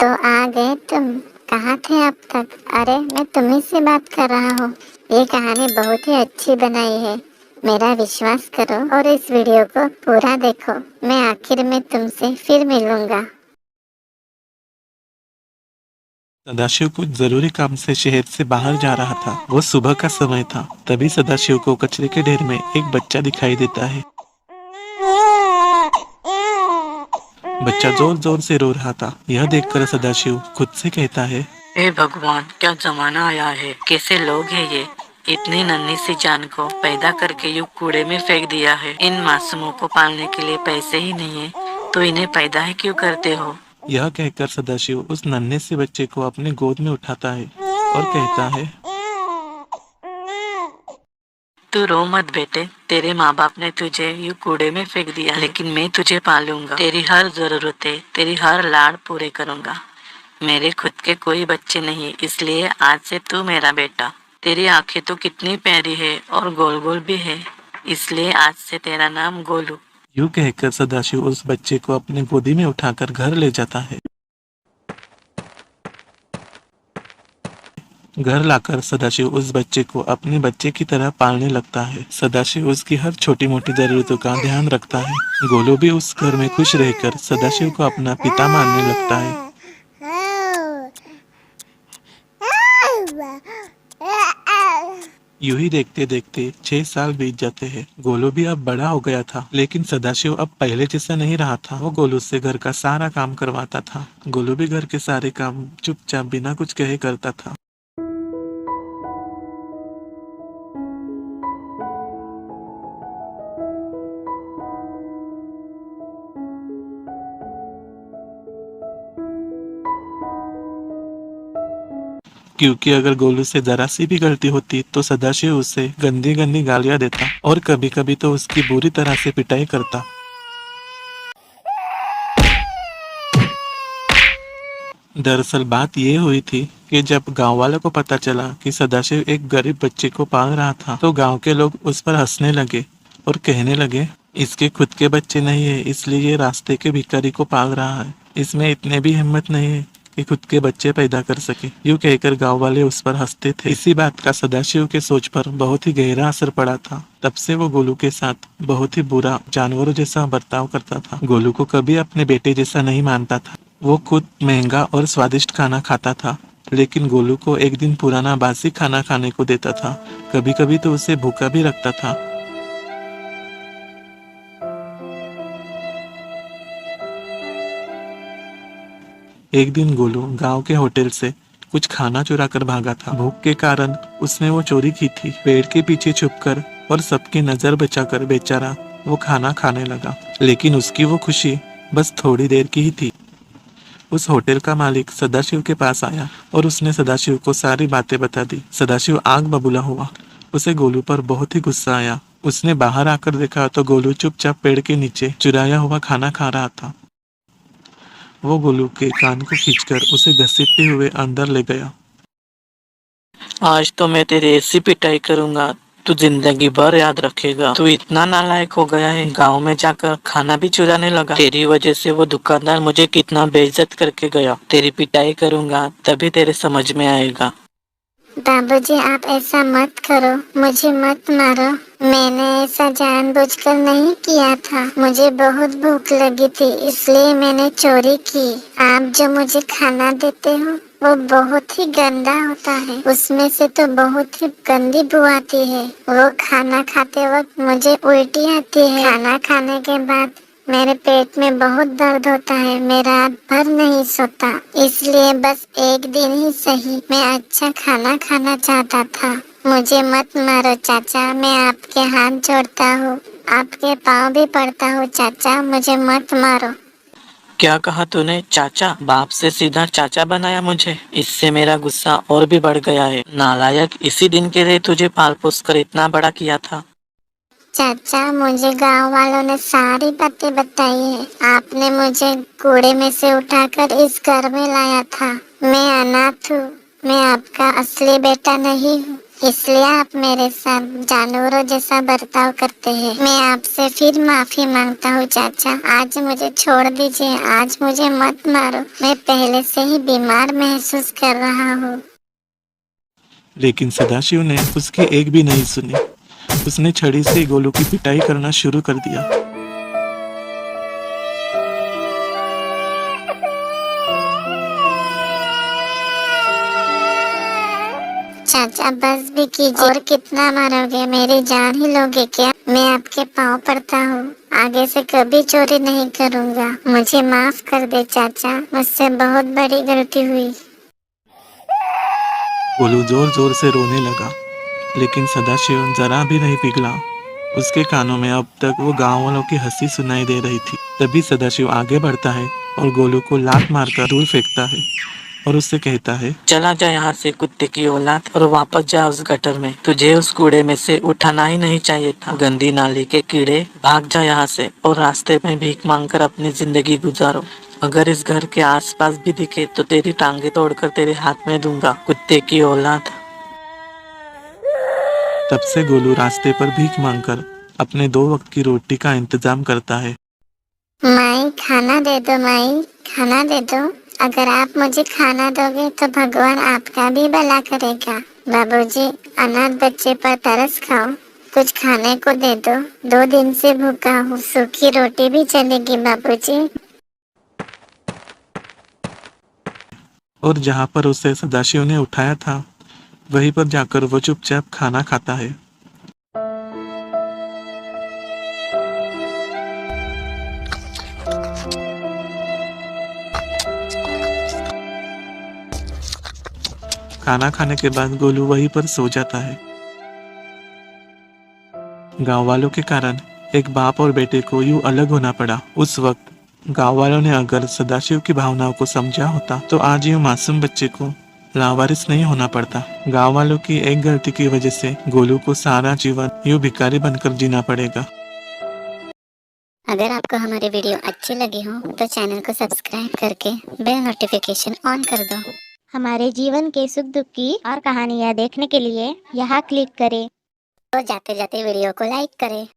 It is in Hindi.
तो आ गए तुम। कहाँ थे अब तक? अरे मैं तुम्ही से बात कर रहा हूँ। ये कहानी बहुत ही अच्छी बनाई है, मेरा विश्वास करो और इस वीडियो को पूरा देखो। मैं आखिर में तुमसे फिर मिलूंगा। सदाशिव कुछ जरूरी काम से शहर से बाहर जा रहा था। वो सुबह का समय था। तभी सदाशिव को कचरे के ढेर में एक बच्चा दिखाई देता है। बच्चा जोर जोर से रो रहा था। यह देखकर सदाशिव खुद से कहता है, हे भगवान, क्या जमाना आया है। कैसे लोग हैं ये, इतनी नन्ही सी जान को पैदा करके यूं कूड़े में फेंक दिया है। इन मासूमों को पालने के लिए पैसे ही नहीं है तो इन्हें पैदा ही क्यों करते हो। यह कहकर सदाशिव उस नन्हे से बच्चे को अपनी गोद में उठाता है और कहता है, तू रो मत बेटे, तेरे माँ बाप ने तुझे यूं कूड़े में फेंक दिया, लेकिन मैं तुझे पालूंगा। तेरी हर जरूरतें, तेरी हर लाड़ पूरे करूंगा। मेरे खुद के कोई बच्चे नहीं, इसलिए आज से तू मेरा बेटा। तेरी आंखें तो कितनी प्यारी है और गोल गोल भी है, इसलिए आज से तेरा नाम गोलू। यूं कहकर सदाशिव उस बच्चे को अपनी गोदी में उठाकर घर ले जाता है। घर लाकर सदाशिव उस बच्चे को अपने बच्चे की तरह पालने लगता है। सदाशिव उसकी हर छोटी मोटी जरूरतों का ध्यान रखता है। गोलू भी उस घर में खुश रहकर सदाशिव को अपना पिता मानने लगता है। यूं ही देखते देखते 6 साल बीत जाते हैं। गोलू भी अब बड़ा हो गया था, लेकिन सदाशिव अब पहले जैसा नहीं रहा था। वो गोलू से घर का सारा काम करवाता था। गोलू भी घर के सारे काम चुपचाप बिना कुछ कहे करता था। क्योंकि अगर गोलू से जरा सी भी गलती होती तो सदाशिव उसे गंदी गंदी गालियां देता और कभी कभी तो उसकी बुरी तरह से पिटाई करता। दरअसल बात ये हुई थी कि जब गांव वालों को पता चला कि सदाशिव एक गरीब बच्चे को पाल रहा था, तो गांव के लोग उस पर हंसने लगे और कहने लगे, इसके खुद के बच्चे नहीं है, इसलिए ये रास्ते के भिखारी को पाल रहा है। इसमें इतने भी हिम्मत नहीं है कि खुद के बच्चे पैदा कर सके। यूं कहकर गांव वाले उस पर हंसते थे। इसी बात का सदाशिव के सोच पर बहुत ही गहरा असर पड़ा था। तब से वो गोलू के साथ बहुत ही बुरा, जानवरों जैसा बर्ताव करता था। गोलू को कभी अपने बेटे जैसा नहीं मानता था। वो खुद महंगा और स्वादिष्ट खाना खाता था, लेकिन गोलू को एक दिन पुराना बासी खाना खाने को देता था। कभी कभी तो उसे भूखा भी रखता था। एक दिन गोलू गांव के होटल से कुछ खाना चुरा कर भागा था। भूख के कारण उसने वो चोरी की थी। पेड़ के पीछे छुपकर और सबकी नजर बचाकर बेचारा वो खाना खाने लगा, लेकिन उसकी वो खुशी बस थोड़ी देर की ही थी। उस होटल का मालिक सदाशिव के पास आया और उसने सदाशिव को सारी बातें बता दी। सदाशिव आग बबूला हुआ। उसे गोलू पर बहुत ही गुस्सा आया। उसने बाहर आकर देखा तो गोलू चुपचाप पेड़ के नीचे चुराया हुआ खाना खा रहा था। वो गोलू के कान को खींचकर उसे घसीटते हुए अंदर ले गया। आज तो मैं तेरी ऐसी पिटाई करूंगा, तू जिंदगी भर याद रखेगा। तू इतना नालायक हो गया है, गांव में जाकर खाना भी चुराने लगा। तेरी वजह से वो दुकानदार मुझे कितना बेइज्जत करके गया। तेरी पिटाई करूंगा तभी तेरे समझ में आएगा। बाबूजी, आप ऐसा मत करो, मुझे मत मारो। मैंने ऐसा जानबूझकर नहीं किया था। मुझे बहुत भूख लगी थी, इसलिए मैंने चोरी की। आप जो मुझे खाना देते हो वो बहुत ही गंदा होता है। उसमें से तो बहुत ही गंदी बू आती है। वो खाना खाते वक्त मुझे उल्टी आती है। खाना खाने के बाद मेरे पेट में बहुत दर्द होता है। मैं रात भर नहीं सोता, इसलिए बस एक दिन ही सही मैं अच्छा खाना खाना चाहता था। मुझे मत मारो चाचा, मैं आपके हाथ जोड़ता हूँ, आपके पाँव भी पड़ता हूँ चाचा, मुझे मत मारो। क्या कहा तूने? चाचा? बाप से सीधा चाचा बनाया मुझे। इससे मेरा गुस्सा और भी बढ़ गया है। नालायक, इसी दिन के लिए तुझे पाल पोस कर इतना बड़ा किया था। चाचा, मुझे गांव वालों ने सारी बातें बताई है। आपने मुझे कूड़े में से उठाकर इस घर में लाया था। मैं अनाथ हूँ, मैं आपका असली बेटा नहीं हूँ। इसलिए आप मेरे साथ जानवरों जैसा बर्ताव करते हैं। मैं आपसे फिर माफी मांगता हूँ चाचा। आज मुझे छोड़ दीजिए, आज मुझे मत मारो। मैं पहले से ही बीमार महसूस कर रहा हूँ। लेकिन सदाशिव ने उसकी एक भी नहीं सुनी। उसने छड़ी से गोलू की पिटाई करना शुरू कर दिया। चाचा बस भी कीजिए। और कितना मारोगे? मेरी जान ही लोगे क्या? मैं आपके पाँव पड़ता हूँ, आगे से कभी चोरी नहीं करूँगा। मुझे माफ कर दे चाचा, मुझसे बहुत बड़ी गलती हुई। गोलू जोर जोर से रोने लगा, लेकिन सदाशिव जरा भी नहीं पिघला। उसके कानों में अब तक वो गांव वालों की हंसी सुनाई दे रही थी। तभी सदाशिव आगे बढ़ता है और गोलू को लात मारकर दूर फेंकता है और उससे कहता है, चला जा यहाँ से कुत्ते की औलाद, और वापस जा उस गटर में। तुझे उस कूड़े में से उठाना ही नहीं चाहिए था। गंदी नाली के कीड़े, भाग जा यहाँ से और रास्ते में भीख मांगकर अपनी जिंदगी गुजारो। अगर इस घर के आसपास भी दिखे तो तेरी टांगे तोड़कर तेरे हाथ में दूंगा, कुत्ते की औलाद। तब से गोलू रास्ते पर भीख मांगकर अपने 2 वक्त की रोटी का इंतजाम करता है। माई खाना दे दो, माई खाना दे दो। अगर आप मुझे खाना दोगे तो भगवान आपका भी भला करेगा। बाबूजी, अनाथ बच्चे पर तरस खाओ, कुछ खाने को दे दो। 2 दिन से भूखा हूँ, सूखी रोटी भी चलेगी बाबूजी। और जहाँ पर उसे सदाशिव ने उठाया था, वहीं पर जाकर वो चुपचाप खाना खाता है। खाना खाने के बाद गोलू वहीं पर सो जाता है। गांव वालों के कारण एक बाप और बेटे को यूं अलग होना पड़ा। उस वक्त गांव वालों ने अगर सदाशिव की भावनाओं को समझा होता तो आज यूं मासूम बच्चे को लावारिस नहीं होना पड़ता। गांव वालों की एक गलती की वजह से गोलू को सारा जीवन यूं भिखारी बनकर जीना पड़ेगा। अगर आपको हमारी वीडियो अच्छी लगी हो तो चैनल को सब्सक्राइब करके बेल नोटिफिकेशन ऑन कर दो। हमारे जीवन के सुख दुख की और कहानियाँ देखने के लिए यहाँ क्लिक करें। तो जाते जाते वीडियो को लाइक करें।